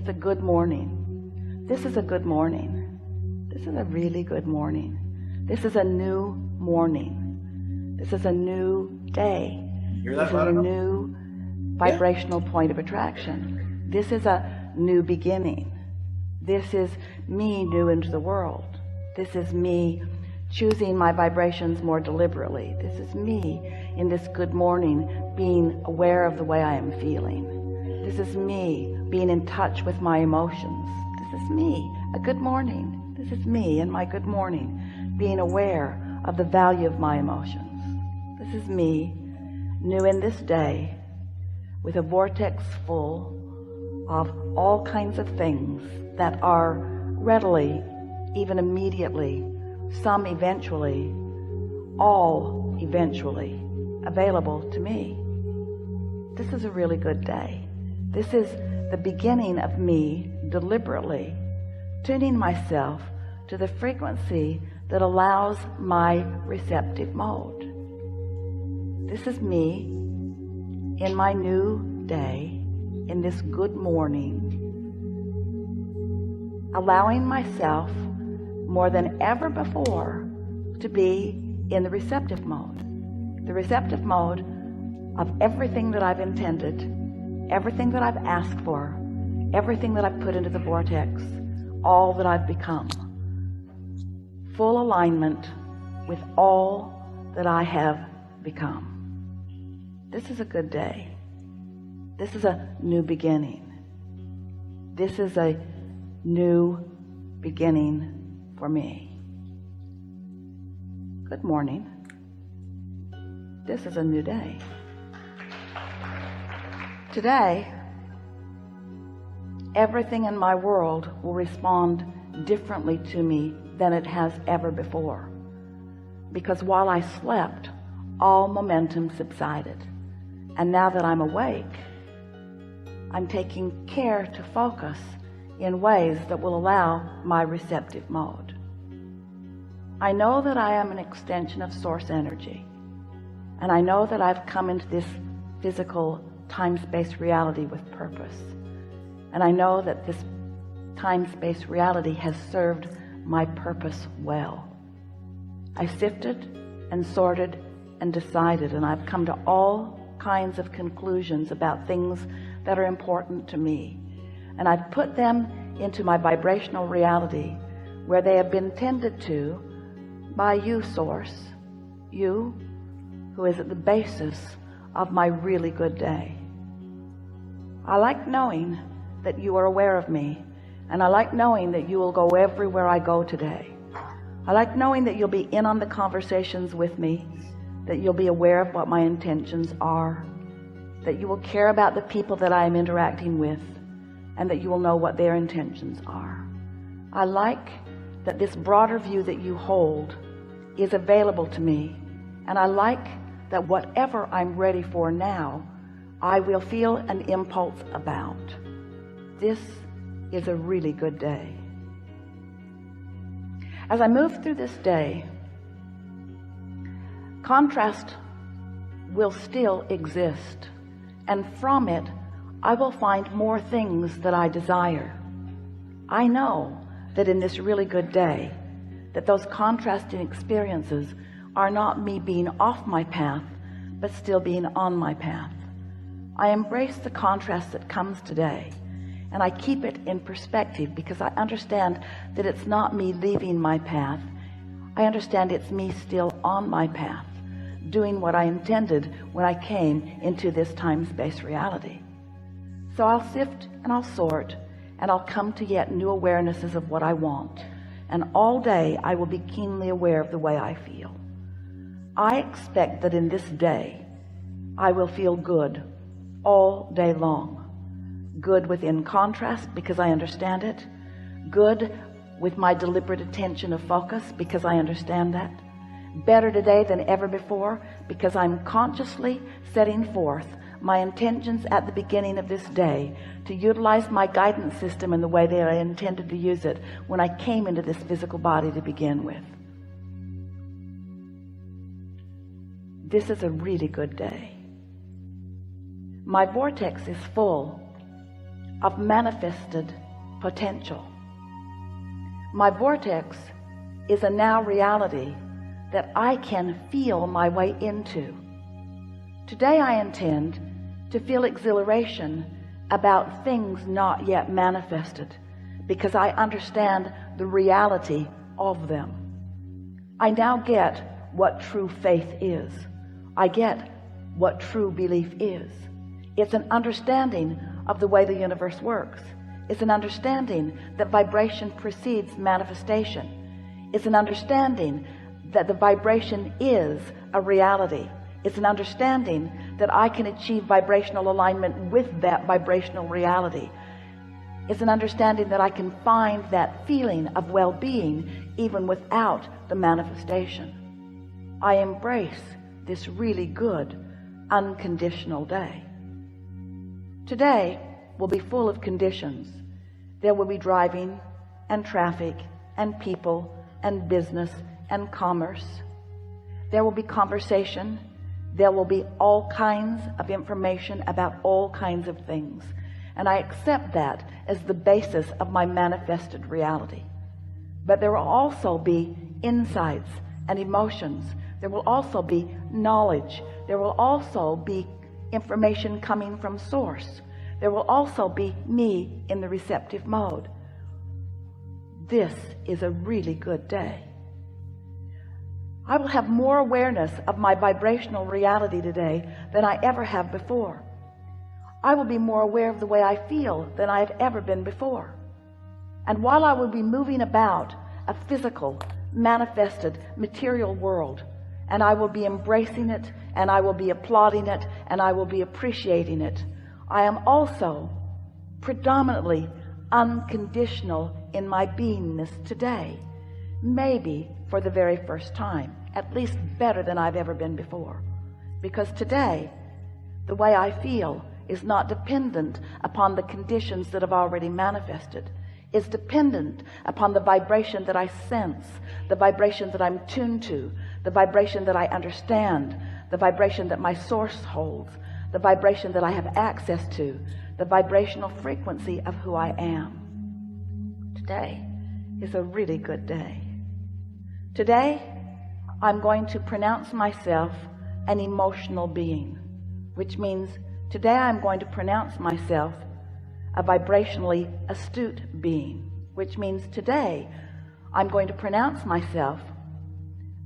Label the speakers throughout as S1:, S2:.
S1: It's a good morning. This is a good morning. This is a really good morning. This is a new morning. This is a new day. This is a new vibrational point of attraction. This is a new beginning. This is me new into the world. This is me choosing my vibrations more deliberately. This is me in this good morning being aware of the way I am feeling. This is me being in touch with my emotions. This is me, a good morning. This is me in my good morning being aware of the value of my emotions. This is me new in this day with a vortex full of all kinds of things that are readily, even immediately, some eventually, all eventually available to me. This is a really good day. This is the beginning of me deliberately tuning myself to the frequency that allows my receptive mode. This is me in my new day, in this good morning, allowing myself more than ever before to be in the receptive mode. The receptive mode of everything that I've intended, everything that I've asked for, everything that I've put into the vortex, all that I've become. Full alignment with all that I have become. This is a good day. This is a new beginning. This is a new beginning for me. Good morning. This is a new day. Today, everything in my world will respond differently to me than it has ever before. Because while I slept, all momentum subsided. And now that I'm awake, I'm taking care to focus in ways that will allow my receptive mode. I know that I am an extension of source energy. And I know that I've come into this physical time-space reality with purpose. And I know that this time-space reality has served my purpose well. I sifted and sorted and decided, and I've come to all kinds of conclusions about things that are important to me. And I've put them into my vibrational reality where they have been tended to by you, Source, you who is at the basis of my really good day. I like knowing that you are aware of me, and I like knowing that you will go everywhere I go today. I like knowing that you'll be in on the conversations with me, that you'll be aware of what my intentions are, that you will care about the people that I am interacting with, and that you will know what their intentions are. I like that this broader view that you hold is available to me, and I like that whatever I'm ready for now, I will feel an impulse about. This is a really good day. As I move through this day, contrast will still exist, and from it I will find more things that I desire. I know that in this really good day, that those contrasting experiences are not me being off my path, but still being on my path. I embrace the contrast that comes today, and I keep it in perspective because I understand that it's not me leaving my path. I understand it's me still on my path, doing what I intended when I came into this time-space reality. So I'll sift and I'll sort, and I'll come to yet new awarenesses of what I want. And all day I will be keenly aware of the way I feel. I expect that in this day I will feel good all day long. Good within contrast because I understand it. Good with my deliberate attention of focus because I understand that. Better today than ever before because I'm consciously setting forth my intentions at the beginning of this day to utilize my guidance system in the way that I intended to use it when I came into this physical body to begin with. This is a really good day. My vortex is full of manifested potential. My vortex is a now reality that I can feel my way into. Today I intend to feel exhilaration about things not yet manifested, because I understand the reality of them. I now get what true faith is. I get what true belief is. It's an understanding of the way the universe works. It's an understanding that vibration precedes manifestation. It's an understanding that the vibration is a reality. It's an understanding that I can achieve vibrational alignment with that vibrational reality. It's an understanding that I can find that feeling of well-being even without the manifestation. I embrace this really good, unconditional day. Today will be full of conditions. There will be driving and traffic and people and business and commerce. There will be conversation. There will be all kinds of information about all kinds of things. And I accept that as the basis of my manifested reality. But there will also be insights and emotions. There will also be knowledge. There will also be information coming from source. There will also be me in the receptive mode. This is a really good day. I will have more awareness of my vibrational reality today than I ever have before. I will be more aware of the way I feel than I have ever been before. And while I will be moving about a physical, manifested, material world, and I will be embracing it, and I will be applauding it, and I will be appreciating it, I am also predominantly unconditional in my beingness today, maybe for the very first time, at least better than I've ever been before. Because today, the way I feel is not dependent upon the conditions that have already manifested. It's dependent upon the vibration that I sense, the vibration that I'm tuned to, the vibration that I understand, the vibration that my source holds, the vibration that I have access to, the vibrational frequency of who I am. Today is a really good day. Today, I'm going to pronounce myself an emotional being, which means today I'm going to pronounce myself a vibrationally astute being, which means today I'm going to pronounce myself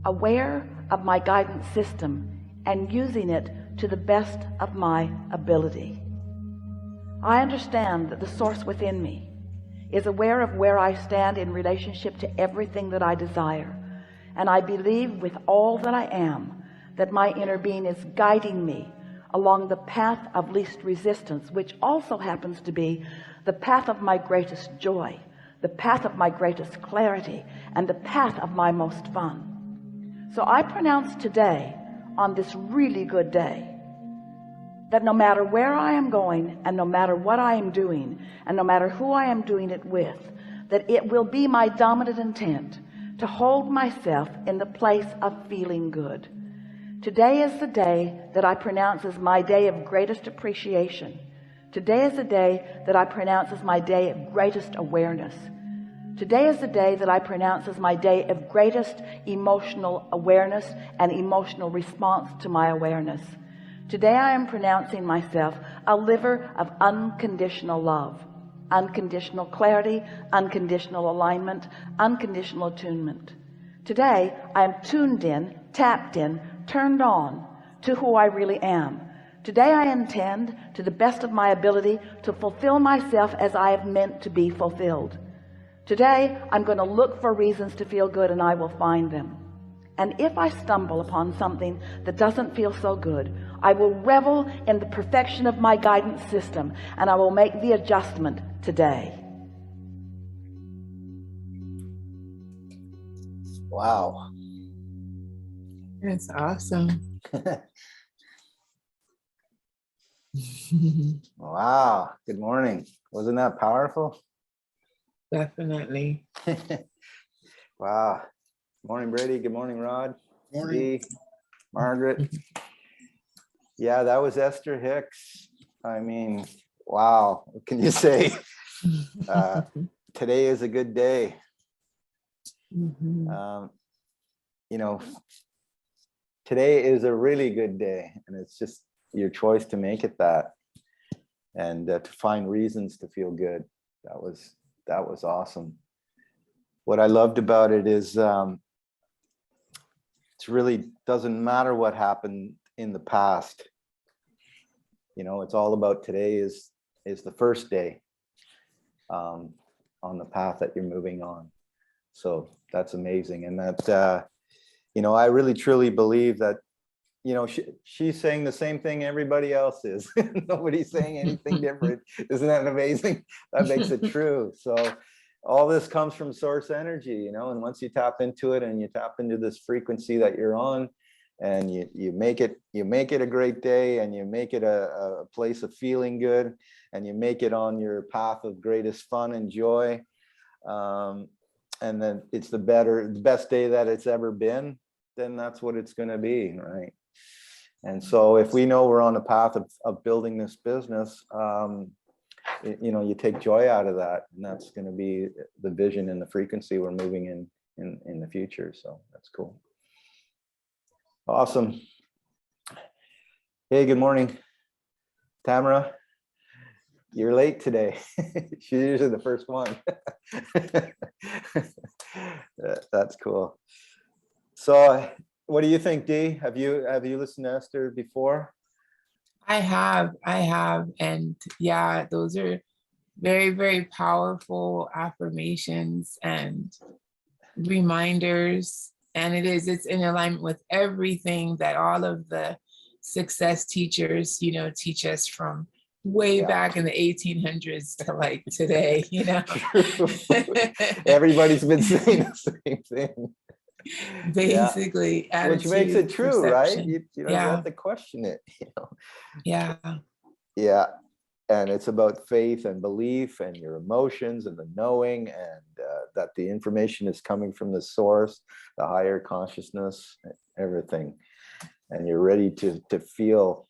S1: aware of my guidance system and using it to the best of my ability. I understand that the source within me is aware of where I stand in relationship to everything that I desire, and I believe with all that I am that my inner being is guiding me along the path of least resistance, which also happens to be the path of my greatest joy, the path of my greatest clarity, and the path of my most fun. So I pronounce today, on this really good day, that no matter where I am going, and no matter what I am doing, and no matter who I am doing it with, that it will be my dominant intent to hold myself in the place of feeling good. Today is the day that I pronounce as my day of greatest appreciation. Today is the day that I pronounce as my day of greatest awareness. Today is the day that I pronounce as my day of greatest emotional awareness and emotional response to my awareness. Today I am pronouncing myself a liver of unconditional love, unconditional clarity, unconditional alignment, unconditional attunement. Today I am tuned in, tapped in, turned on to who I really am. Today I intend, to the best of my ability, to fulfill myself as I have meant to be fulfilled. Today I'm going to look for reasons to feel good, and I will find them. And if I stumble upon something that doesn't feel so good, I will revel in the perfection of my guidance system, and I will make the adjustment today.
S2: Wow.
S3: That's awesome.
S2: Wow. Good morning. Wasn't that powerful?
S3: Definitely.
S2: Wow. Good morning, Brady. Good morning, Rod.
S4: Morning.
S2: Dee, Margaret. Yeah, that was Esther Hicks. I mean, wow, what can you say? Today is a good day.
S3: Mhm.
S2: You know, today is a really good day, and it's just your choice to make it that, and to find reasons to feel good. That was awesome. What I loved about it is it really doesn't matter what happened in the past. You know, it's all about today is the first day on the path that you're moving on. So that's amazing. And that, you know, I really truly believe that, you know, she's saying the same thing everybody else is. Nobody's saying anything different. Isn't that amazing? That makes it true. So all this comes from source energy, you know, and once you tap into it and you tap into this frequency that you're on, and you make it a great day, and you make it a place of feeling good, and you make it on your path of greatest fun and joy, and then it's the best day that it's ever been, then that's what it's going to be, right? And so if we know we're on the path of building this business, you know, you take joy out of that, and that's going to be the vision and the frequency we're moving in the future. So that's cool. Awesome. Hey, good morning, Tamara. You're late today. She's usually the first one. That's cool. So what do you think, Dee? Have you listened to Esther before?
S3: I have. And yeah, those are very, very powerful affirmations and reminders. And it's in alignment with everything that all of the success teachers, you know, teach us from way back in the 1800s to like today, you know.
S2: Everybody's been saying the same thing.
S3: Basically,
S2: yeah. Which makes it true,
S3: perception.
S2: right? You don't have to question it, you know.
S3: Yeah.
S2: And it's about faith and belief and your emotions and the knowing, and that the information is coming from the source, the higher consciousness, everything. And you're ready to feel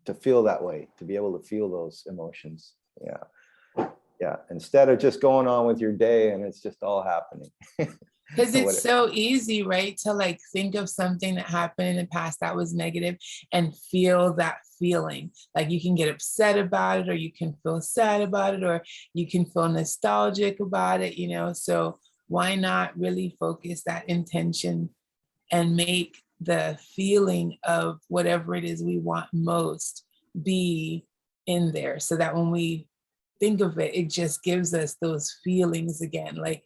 S2: that way, to be able to feel those emotions. Yeah. Instead of just going on with your day and it's just all happening.
S3: Because it's so easy, right? To like think of something that happened in the past that was negative and feel that feeling. Like you can get upset about it, or you can feel sad about it, or you can feel nostalgic about it, you know? So why not really focus that intention and make the feeling of whatever it is we want most be in there, so that when we think of it, it just gives us those feelings again, like,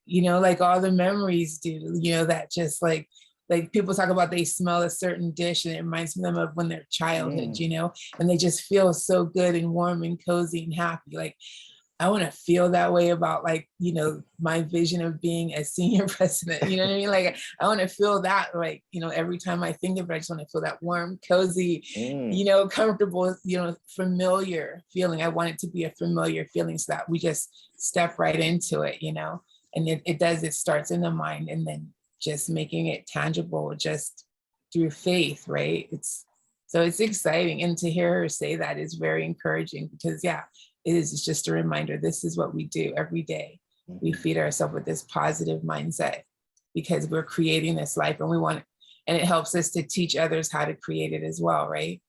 S3: you know, like all the memories do, you know, that just like people talk about they smell a certain dish and it reminds them of when they're childhood, you know, and they just feel so good and warm and cozy and happy. Like I want to feel that way about, like, you know, my vision of being a senior president, you know what I mean? Like I want to feel that, like, you know, every time I think of it, I just want to feel that warm, cozy, you know, comfortable, you know, familiar feeling. I want it to be a familiar feeling so that we just step right into it, you know. And it starts in the mind, and then just making it tangible just through faith, right? So it's exciting. And to hear her say that is very encouraging, because it is just a reminder. This is what we do every day. We feed ourselves with this positive mindset because we're creating this life, and and it helps us to teach others how to create it as well, right?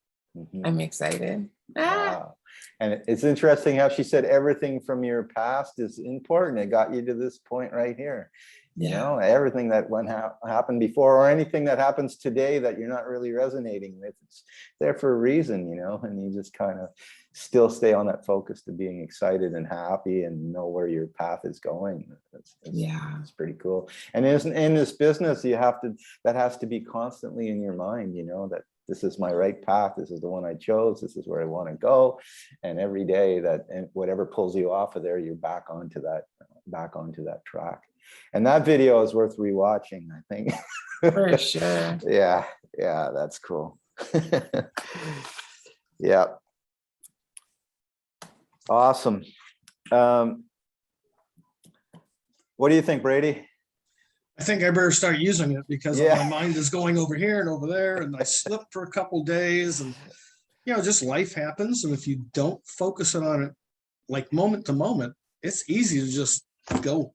S3: I'm excited.
S2: Wow. And it's interesting how she said everything from your past is important. It got you to this point right here. You know, everything that happened before, or anything that happens today that you're not really resonating with, it's there for a reason, you know, and you just kind of still stay on that focus to being excited and happy and know where your path is going. It's pretty cool. And in this business, that has to be constantly in your mind, you know, that this is my right path. This is the one I chose. This is where I want to go. And every day and whatever pulls you off of there, you're back onto that track. And that video is worth rewatching, I think.
S3: For sure.
S2: Yeah, that's cool. Yeah. Awesome. What do you think, Brady?
S4: I think I better start using it, because my mind is going over here and over there, and I slipped for a couple days, and just life happens. And if you don't focus on it like moment to moment, it's easy to just go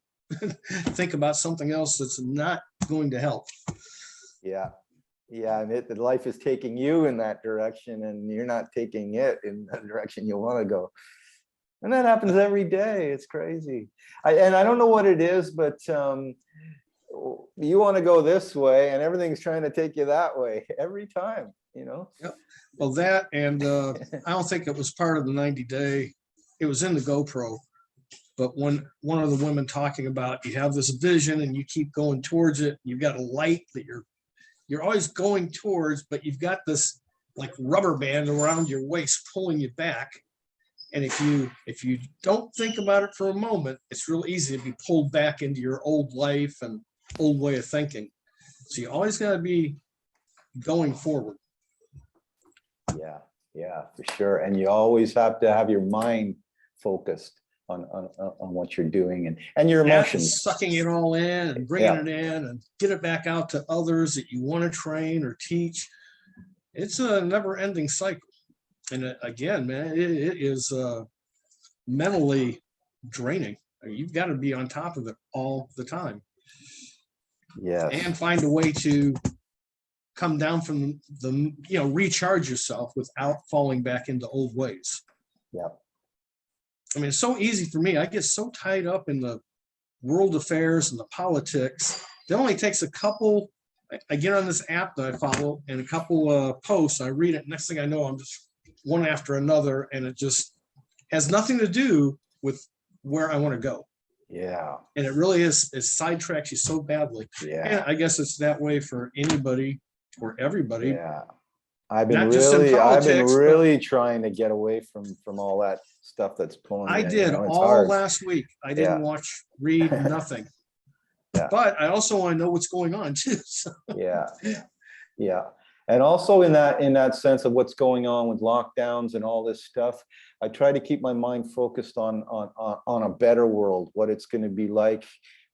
S4: think about something else that's not going to help.
S2: Yeah. Yeah. And life is taking you in that direction and you're not taking it in the direction you want to go. And that happens every day. It's crazy. And I don't know what it is, but you want to go this way and everything's trying to take you that way every time, Yep.
S4: Well, that, and I don't think it was part of the 90-day. It was in the GoPro. But when one of the women talking about, you have this vision and you keep going towards it, you've got a light that you're always going towards, but you've got this like rubber band around your waist pulling you back. And if you don't think about it for a moment, it's real easy to be pulled back into your old life and old way of thinking. So you always got to be going forward.
S2: Yeah, for sure. And you always have to have your mind focused on what you're doing and your emotions.
S4: Sucking it all in and bringing it in and get it back out to others that you want to train or teach. It's a never-ending cycle. And again, man, it is mentally draining. You've got to be on top of it all the time.
S2: Yes.
S4: And find a way to come down from the recharge yourself without falling back into old ways.
S2: Yeah.
S4: I mean, it's so easy for me. I get so tied up in the world affairs and the politics. It only takes a couple. I get on this app that I follow and a couple posts. I read it. Next thing I know, I'm just one after another, and it just has nothing to do with where I want to go.
S2: Yeah.
S4: And it really is. It sidetracks you so badly.
S2: Yeah.
S4: And I guess it's that way for anybody or everybody.
S2: Yeah. I've been
S4: Not just in
S2: really trying to get away from all that stuff that's pulling.
S4: I did all
S2: hard.
S4: last week. I didn't read nothing.
S2: Yeah.
S4: But I also want to know what's going on too. So.
S2: Yeah. And also in that sense of what's going on with lockdowns and all this stuff, I try to keep my mind focused on a better world, what it's going to be like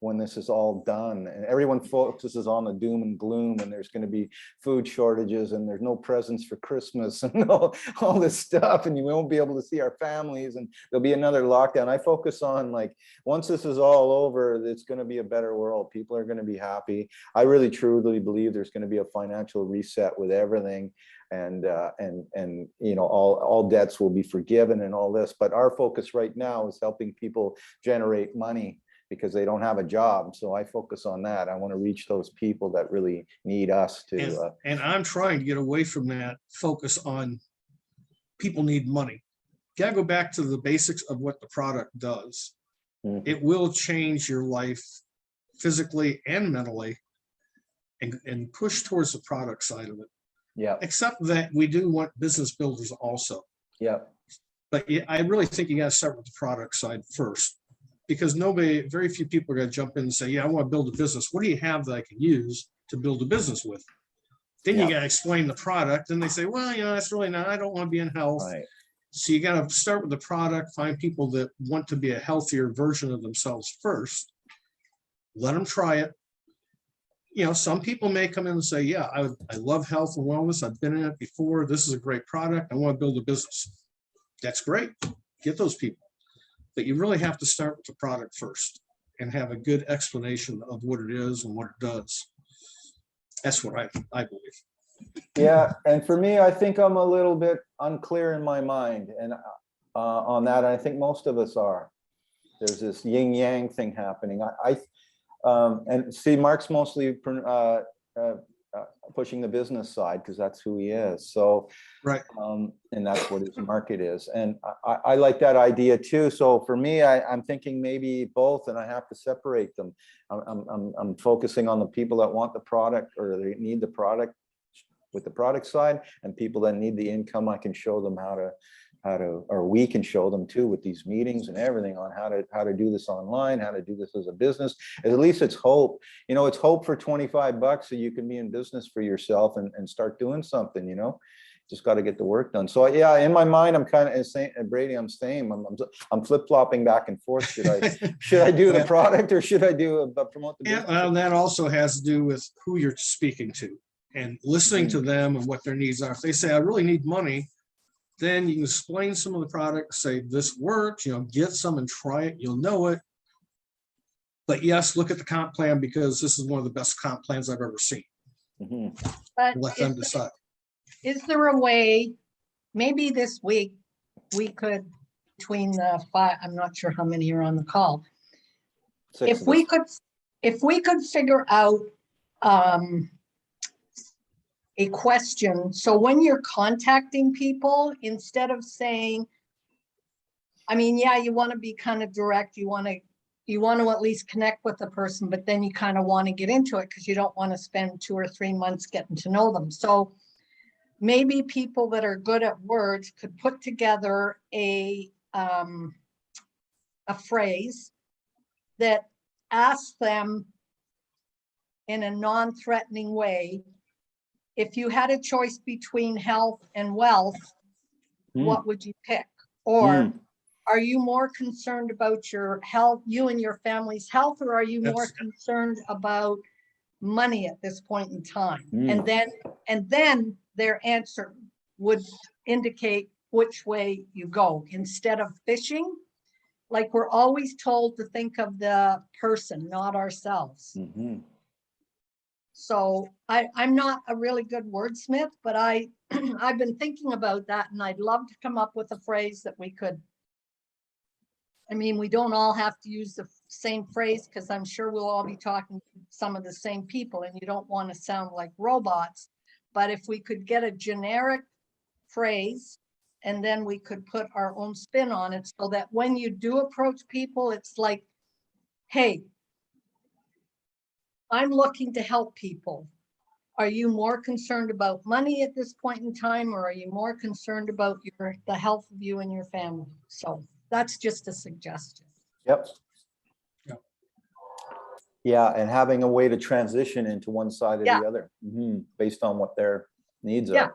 S2: when this is all done. And everyone focuses on the doom and gloom, and there's going to be food shortages and there's no presents for Christmas and all this stuff, and you won't be able to see our families, and there'll be another lockdown. I focus on, like, once this is all over, it's going to be a better world. People are going to be happy. I really truly believe there's going to be a financial reset with everything, and all debts will be forgiven and all this. But our focus right now is helping people generate money, because they don't have a job. So I focus on that. I want to reach those people that really need us to.
S4: And I'm trying to get away from that focus on people need money. You gotta go back to the basics of what the product does. Mm-hmm. It will change your life physically and mentally, and push towards the product side of it.
S2: Yeah.
S4: Except that we do want business builders also.
S2: Yeah.
S4: But I really think you got to start with the product side first. Because very few people are going to jump in and say, yeah, I want to build a business. What do you have that I can use to build a business with? Then you got to explain the product. And they say, well, that's really not, I don't want to be in health. Right. So you got to start with the product, find people that want to be a healthier version of themselves first. Let them try it. Some people may come in and say, yeah, I love health and wellness. I've been in it before. This is a great product. I want to build a business. That's great. Get those people. But you really have to start with the product first and have a good explanation of what it is and what it does. That's what I believe.
S2: Yeah, and for me, I think I'm a little bit unclear in my mind and on that. I think most of us are. There's this yin yang thing happening. And see, Mark's mostly pushing the business side because that's who he is. So,
S4: right.
S2: And that's what his market is. And I like that idea too. So for me, I'm thinking maybe both, and I have to separate them. I'm focusing on the people that want the product or they need the product with the product side, and people that need the income. I can show them how to, or we can show them too with these meetings and everything on how to do this online, how to do this as a business. At least it's hope. It's hope for $25 so you can be in business for yourself and start doing something. Just got to get the work done. So yeah, in my mind, I'm kind of saying, Brady, I'm I'm flip-flopping back and forth. Should I do the product or should I promote the business?
S4: And that also has to do with who you're speaking to and listening to them and what their needs are. If they say, I really need money, then you can explain some of the products, say this works, get some and try it, you'll know it. But yes, look at the comp plan because this is one of the best comp plans I've ever seen.
S5: But
S4: Let them decide.
S5: is there a way, maybe this week, we could, between the 5, I'm not sure how many are on the call. If we could figure out a question, so when you're contacting people, instead of saying, I mean, yeah, you want to be kind of direct, you want to at least connect with the person, but then you kind of want to get into it because you don't want to spend 2 or 3 months getting to know them. So maybe people that are good at words could put together a phrase that asks them in a non-threatening way, if you had a choice between health and wealth, what would you pick? Or are you more concerned about your health, you and your family's health, or are you more concerned about money at this point in time? And then their answer would indicate which way you go. Instead of fishing, like we're always told to think of the person, not ourselves. So I'm not a really good wordsmith, but I've been thinking about that, and I'd love to come up with a phrase that we could. I mean, we don't all have to use the same phrase because I'm sure we'll all be talking to some of the same people, and you don't want to sound like robots. But if we could get a generic phrase, and then we could put our own spin on it so that when you do approach people, it's like, hey, I'm looking to help people. Are you more concerned about money at this point in time, or are you more concerned about the health of you and your family? So that's just a suggestion.
S2: Yep. Yeah, and having a way to transition into one side or the other, based on what their needs are.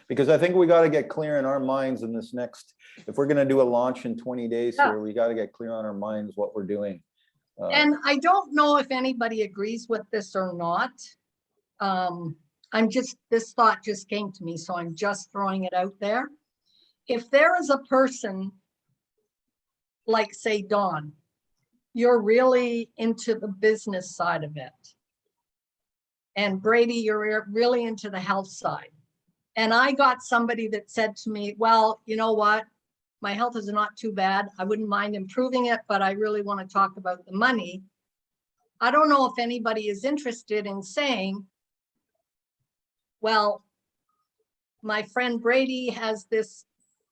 S2: Because I think we got to get clear in our minds in this next, if we're going to do a launch in 20 days here, we got to get clear on our minds what we're doing.
S5: And I don't know if anybody agrees with this or not. This thought just came to me, so I'm just throwing it out there. If there is a person, like say Dawn, you're really into the business side of it. And Brady, you're really into the health side. And I got somebody that said to me, well, you know what? My health is not too bad. I wouldn't mind improving it, but I really want to talk about the money. I don't know if anybody is interested in saying, well, my friend Brady has this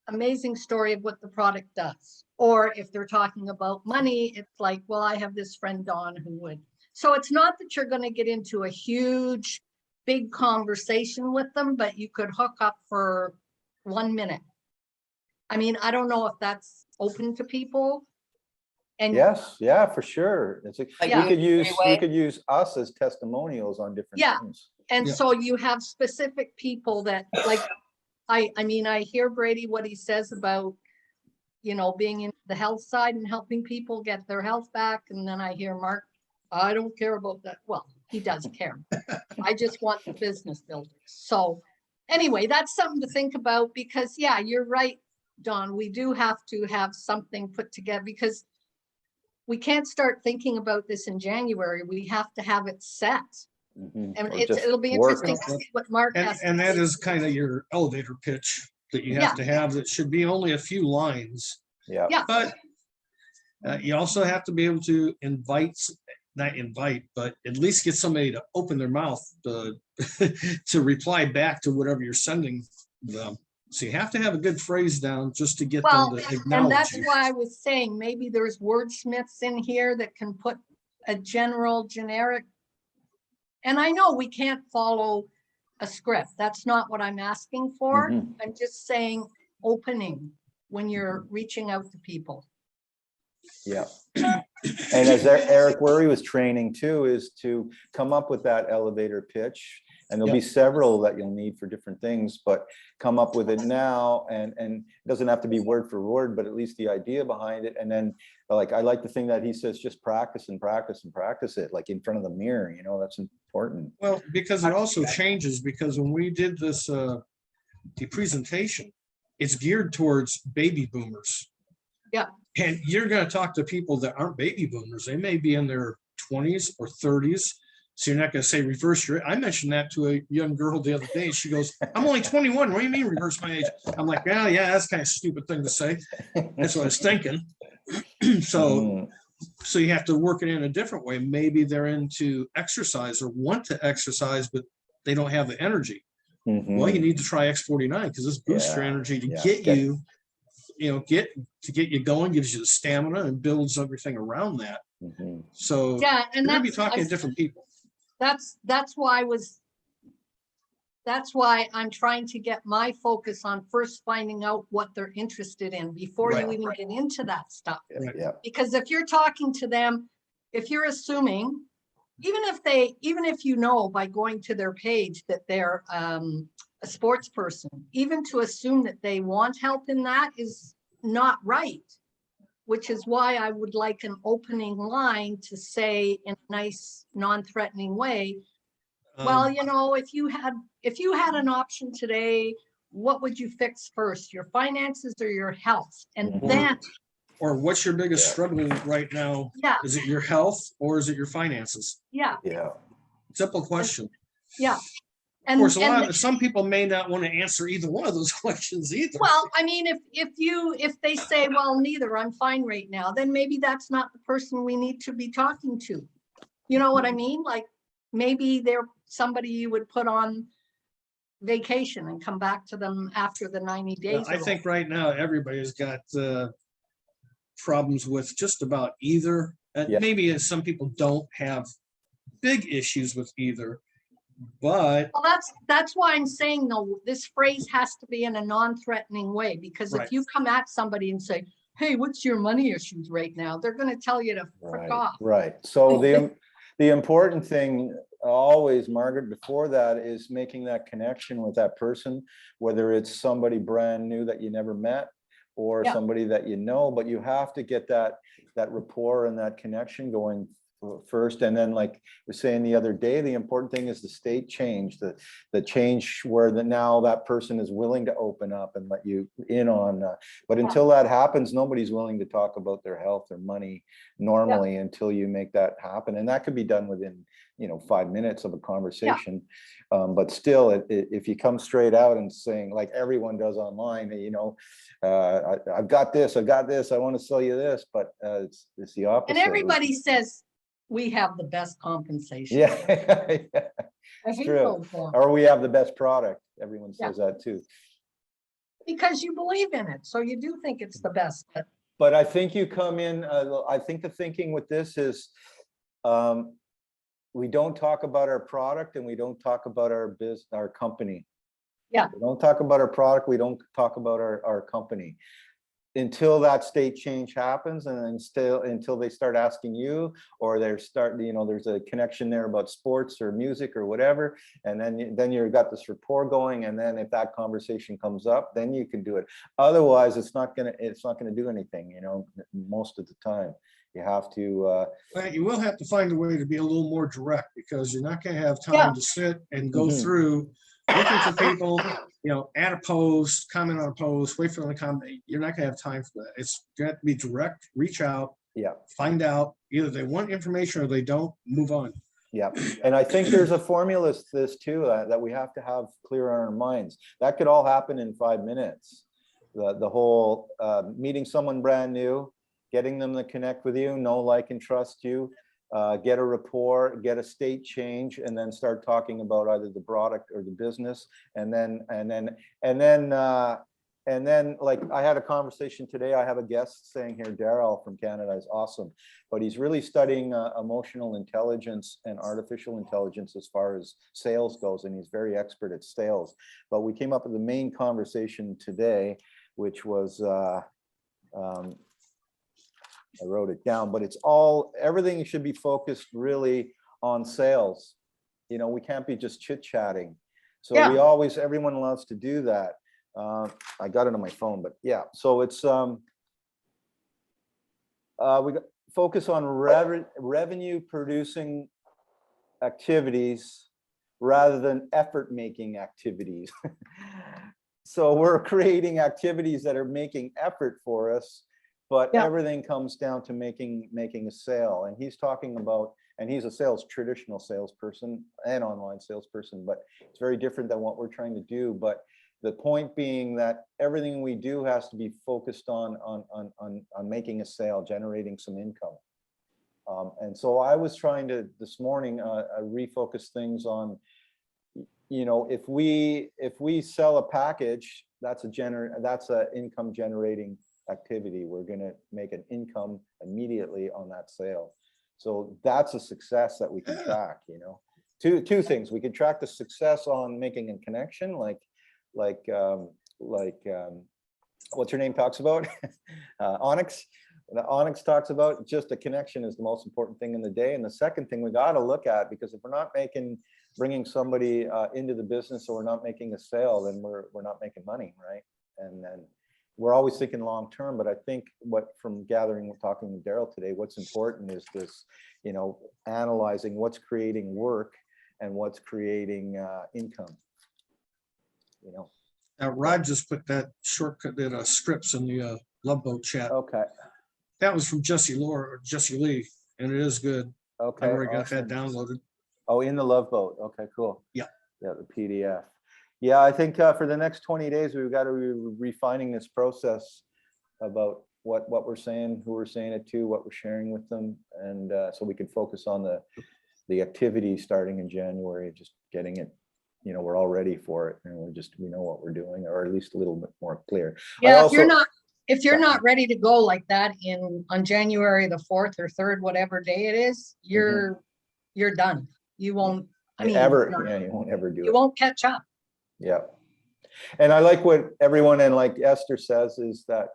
S5: amazing story of what the product does. Or if they're talking about money, it's like, well, I have this friend Dawn who would. So it's not that you're going to get into a huge, big conversation with them, but you could hook up for 1 minute. I mean, I don't know if that's open to people. And
S2: yes, yeah, for sure. It's we could use us as testimonials on different things.
S5: And so you have specific people that, like, I mean, I hear Brady, what he says about, being in the health side and helping people get their health back. And then I hear Mark, I don't care about that. Well, he does care. I just want the business builders. So anyway, that's something to think about because, yeah, you're right, Dawn. We do have to have something put together because we can't start thinking about this in January. We have to have it set. And it'll be interesting to see what Mark has to say.
S4: And that is kind of your elevator pitch that you have to have. That should be only a few lines. But you also have to be able to not invite, but at least get somebody to open their mouth to reply back to whatever you're sending them. So you have to have a good phrase down just to get them to acknowledge
S5: and that's
S4: you.
S5: why I was saying maybe there's wordsmiths in here that can put a generic. And I know we can't follow a script. That's not what I'm asking for. I'm just saying opening when you're reaching out to people.
S2: Yeah. And as Eric Worre was training too, is to come up with that elevator pitch. And there'll be several that you'll need for different things, but come up with it now. And it doesn't have to be word for word, but at least the idea behind it. And then like, I like the thing that he says, just practice and practice and practice it like in front of the mirror, that's important.
S4: Well, because it also changes because when we did this the presentation, it's geared towards baby boomers.
S5: Yeah.
S4: And you're going to talk to people that aren't baby boomers. They may be in their 20s or 30s. So you're not going to say reverse your. I mentioned that to a young girl the other day. She goes, "I'm only 21. What do you mean reverse my age?" I'm like, "Well, yeah, that's kind of a stupid thing to say." That's what I was thinking. So you have to work it in a different way. Maybe they're into exercise or want to exercise, but they don't have the energy. Well, you need to try X49 because this boosts your energy to get you, get you going, gives you the stamina and builds everything around that. So
S5: Yeah, and
S4: you're gonna be
S5: that's
S4: talking to different people.
S5: that's why I'm trying to get my focus on first finding out what they're interested in before you even get into that stuff. Because if you're talking to them, if you're assuming, even if you know by going to their page that they're a sports person, even to assume that they want help in that is not right, which is why I would like an opening line to say in a nice, non-threatening way, well, if you had an option today, what would you fix first, your finances or your health? And then,
S4: or what's your biggest struggle right now?
S5: Yeah.
S4: Is it your health or is it your finances?
S5: Yeah.
S4: Simple question.
S5: Yeah.
S4: And of course, some people may not want to answer either one of those questions either.
S5: Well, I mean, if they say, well, neither, I'm fine right now, then maybe that's not the person we need to be talking to. You know what I mean? Like maybe they're somebody you would put on vacation and come back to them after the 90 days.
S4: I think right now everybody's got problems with just about either. Maybe some people don't have big issues with either. But
S5: well, that's why I'm saying, though, this phrase has to be in a non-threatening way, because if you come at somebody and say, hey, what's your money issues right now? They're going to tell you to frick off.
S2: Right. So the important thing always, Margaret, before that is making that connection with that person, whether it's somebody brand new that you never met or somebody that you know, but you have to get that rapport and that connection going first. And then, like we were saying the other day, the important thing is the state change, the change where now that person is willing to open up and let you in on but until that happens, nobody's willing to talk about their health or money normally until you make that happen. And that could be done within 5 minutes of a conversation. But still, if you come straight out and saying, like everyone does online, I've got this, I want to sell you this, but it's the opposite.
S5: And everybody says we have the best compensation.
S2: It's true. Or we have the best product. Everyone says that too.
S5: Because you believe in it, so you do think it's the best.
S2: But I think you come in. I think the thinking with this is, we don't talk about our product and we don't talk about our company. We don't talk about our product. We don't talk about our company until that state change happens, and then still until they start asking you, or there's a connection there about sports or music or whatever, and then you've got this rapport going, and then if that conversation comes up, then you can do it. Otherwise, it's not gonna do anything. Most of the time, you have to.
S4: You will have to find a way to be a little more direct, because you're not going to have time to sit and go through looking for people, add a post, comment on a post, wait for them to comment. You're not going to have time for that. It's going to have to be direct, reach out, find out either they want information or they don't, move on.
S2: And I think there's a formula to this too, that we have to have clear on our minds. That could all happen in 5 minutes. The whole meeting someone brand new, getting them to connect with you, know, like, and trust you, get a rapport, get a state change, and then start talking about either the product or the business. And then like I had a conversation today. I have a guest saying here, Daryl from Canada is awesome, but he's really studying emotional intelligence and artificial intelligence as far as sales goes. And he's very expert at sales. But we came up with the main conversation today, which was, I wrote it down, but it's everything should be focused really on sales. We can't be just chit-chatting. So everyone loves to do that. I got it on my phone, but so it's we focus on revenue producing activities rather than effort making activities. So we're creating activities that are making effort for us, but
S5: Yeah.
S2: everything comes down to making a sale. And he's talking about, and he's a traditional salesperson and online salesperson, but it's very different than what we're trying to do. But the point being that everything we do has to be focused on making a sale, generating some income. And so I was trying to this morning refocus things on, you know, if we sell a package, that's a income generating activity. We're going to make an income immediately on that sale. So that's a success that we can track, you know. Two things. We can track the success on making a connection, like what's her name talks about, Onyx. Onyx talks about just the connection is the most important thing in the day. And the second thing we got to look at, because if we're not bringing somebody into the business, or we're not making a sale, then we're not making money, right? And then we're always thinking long term. But I think from talking with Daryl today, what's important is this, you know, analyzing what's creating work and what's creating income, you know.
S4: Rod just put that shortcut, that scripts in the LoveBoat chat.
S2: Okay.
S4: That was from Jesse Lee, and it is good.
S2: Okay.
S4: I already got
S2: awesome.
S4: that downloaded.
S2: Oh, in the LoveBoat. Okay, cool.
S4: Yeah.
S2: Yeah, the PDF. Yeah, I think for the next 20 days, we've got to be refining this process about what we're saying, who we're saying it to, what we're sharing with them. And so we can focus on the activity starting in January, just getting it, you know, we're all ready for it, and we know what we're doing, or at least a little bit more clear.
S5: Yeah, if you're not ready to go like that on January the 4th or 3rd, whatever day it is, you're done. You won't,
S2: you won't ever do it.
S5: You won't catch up.
S2: Yeah. And I like what everyone, and like Esther says, is that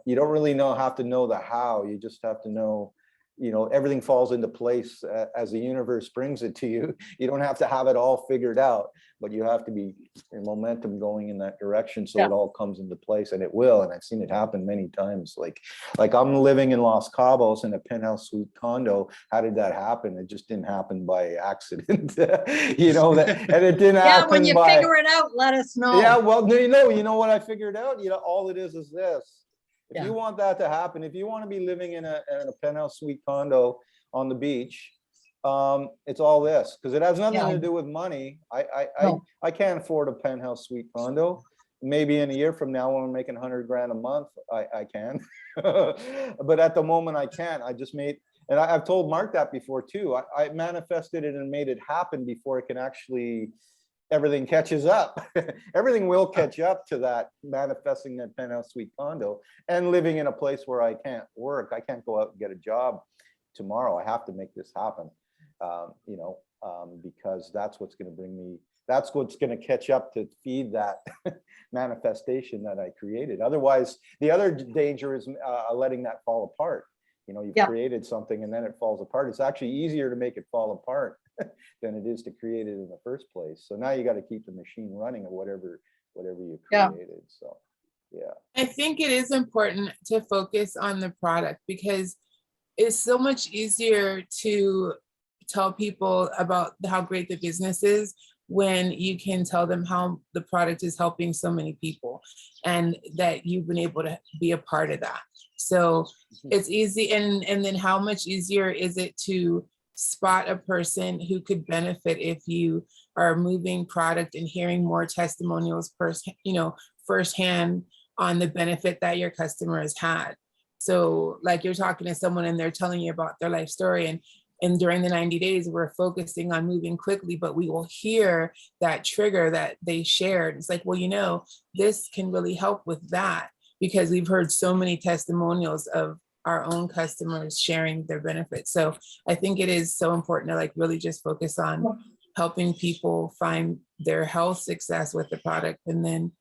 S2: you don't really have to know the how. You just have to know, you know, everything falls into place as the universe brings it to you. You don't have to have it all figured out, but you have to be in momentum going in that direction, so it all comes into place, and it will. And I've seen it happen many times. Like I'm living in Los Cabos in a penthouse suite condo. How did that happen? It just didn't happen by accident, you know. And it didn't happen.
S5: Yeah, when you figure it out, let us know.
S2: Yeah, well, you know what I figured out. You know, all it is this. If you want that to happen, if you want to be living in a penthouse suite condo on the beach, it's all this, because it has nothing to do with money. I can't afford a penthouse suite condo. Maybe in a year from now, when I'm making 100 grand a month, I can. But at the moment, I can't. I just made, and I've told Mark that before too. I manifested it and made it happen before it can actually. Everything catches up. Everything will catch up to that, manifesting that penthouse suite condo and living in a place where I can't work. I can't go out and get a job tomorrow. I have to make this happen, you know, because that's what's going to bring me, that's what's going to catch up to feed that manifestation that I created. Otherwise, the other danger is letting that fall apart. You know, you've created something and then it falls apart. It's actually easier to make it fall apart than it is to create it in the first place. So now you got to keep the machine running, or whatever you created. So yeah,
S3: I think it is important to focus on the product, because it's so much easier to tell people about how great the business is when you can tell them how the product is helping so many people, and that you've been able to be a part of that. So it's easy. And then how much easier is it to spot a person who could benefit if you are moving product and hearing more testimonials firsthand on the benefit that your customer has had. So like you're talking to someone and they're telling you about their life story, and during the 90 days, we're focusing on moving quickly, but we will hear that trigger that they shared. It's like, well, you know, this can really help with that, because we've heard so many testimonials of our own customers sharing their benefits. So I think it is so important to like really just focus on helping people find their health success with the product. And then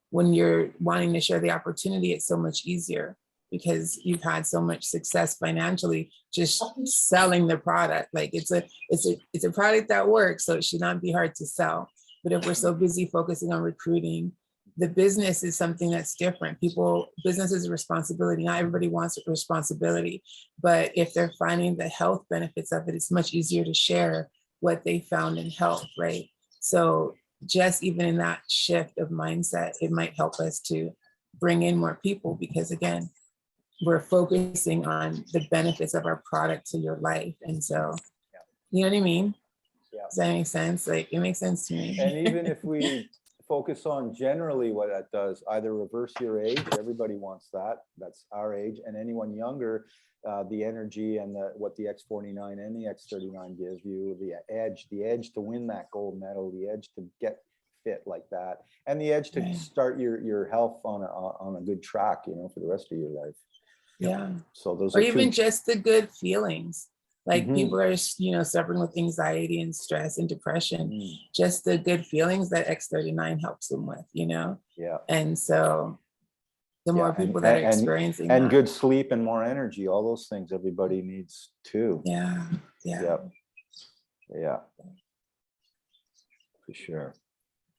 S3: when you're wanting to share the opportunity, it's so much easier, because you've had so much success financially just selling the product. Like it's a product that works, so it should not be hard to sell. But if we're so busy focusing on recruiting, the business is something that's different. Business is a responsibility. Not everybody wants a responsibility, but if they're finding the health benefits of it, it's much easier to share what they found in health, right? So just even in that shift of mindset, it might help us to bring in more people, because again, we're focusing on the benefits of our product to your life. And so, you know what I mean?
S2: Yeah.
S3: Does that make sense? Like, it makes sense to me.
S2: And even if we focus on generally what that does, either reverse your age, everybody wants that, that's our age, and anyone younger, the energy and what the X49 and the X39 gives you, the edge to win that gold medal, the edge to get fit like that, and the edge to start your health on a good track, you know, for the rest of your life.
S3: Yeah.
S2: So those
S3: or
S2: are
S3: even
S2: two.
S3: just the good feelings. Like people are, you know, suffering with anxiety and stress and depression, just the good feelings that X39 helps them with, you know?
S2: Yeah.
S3: And so the more people that are experiencing
S2: and
S3: that.
S2: good sleep and more energy, all those things everybody needs too.
S3: Yeah.
S2: Yeah. For sure.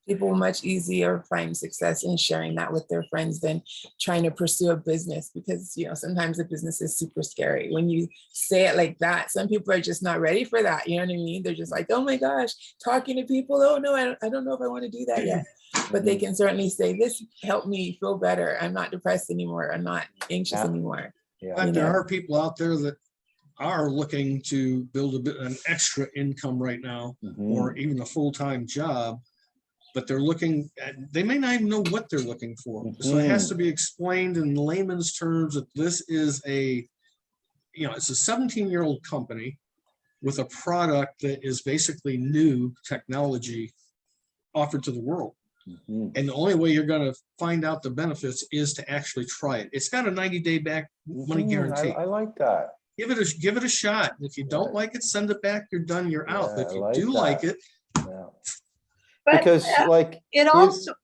S3: People much easier find success in sharing that with their friends than trying to pursue a business, because, you know, sometimes a business is super scary. When you say it like that, some people are just not ready for that. You know what I mean? They're just like, oh my gosh, talking to people. Oh no, I don't know if I want to do that yet. But they can certainly say, this helped me feel better. I'm not depressed anymore. I'm not anxious anymore.
S4: But there are people out there that are looking to build an extra income right now, or even a full-time job, but they're looking at, they may not even know what they're looking for. So it has to be explained in layman's terms that this is it's a 17-year-old company with a product that is basically new technology offered to the world. And the only way you're going to find out the benefits is to actually try it. It's got a 90-day back money guarantee.
S2: I like that.
S4: Give it a shot. If you don't like it, send it back. You're done. You're out. But if you do
S2: that.
S4: like it,
S5: But
S2: because
S5: it also,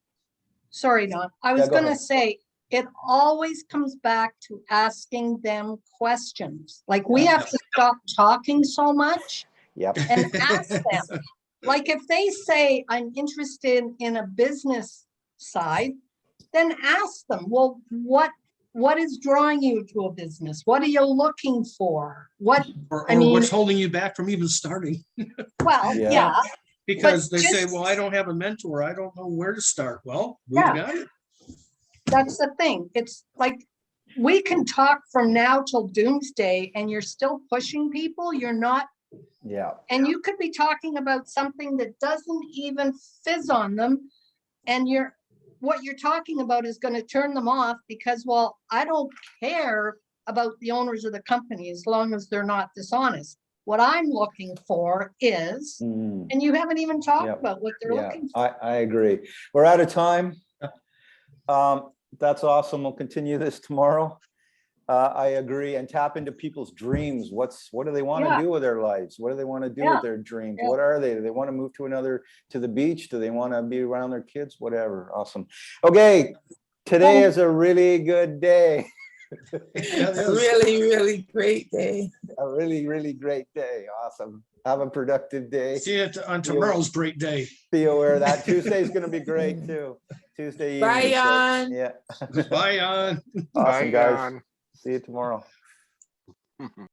S5: sorry, Don, I was going to say, it always comes back to asking them questions. Like we have to stop talking so much and ask them. Like if they say, I'm interested in a business side, then ask them, well, what is drawing you to a business? What are you looking for? What,
S4: or what's holding you back from even starting?
S5: Well, yeah.
S4: Because they say, well, I don't have a mentor. I don't know where to start. Well, we've got it.
S5: That's the thing. It's like, we can talk from now till doomsday and you're still pushing people. You're not.
S2: Yeah.
S5: And you could be talking about something that doesn't even fizz on them. And what you're talking about is going to turn them off because, well, I don't care about the owners of the company as long as they're not dishonest. What I'm looking for is, and you haven't even talked about what they're looking for.
S2: I agree. We're out of time. That's awesome. We'll continue this tomorrow. I agree. And tap into people's dreams. What do they want to do with their lives? What do they want to do with their dreams? What are they? Do they want to move to the beach? Do they want to be around their kids? Whatever. Awesome. Okay. Today is a really good day.
S3: Really, really great day.
S2: A really, really great day. Awesome. Have a productive day.
S4: See you on tomorrow's great day.
S2: Be aware that Tuesday's going to be great too. Tuesday evening.
S3: Bye, Jan.
S2: Yeah.
S4: Bye, Jan.
S2: Awesome, guys. See you tomorrow.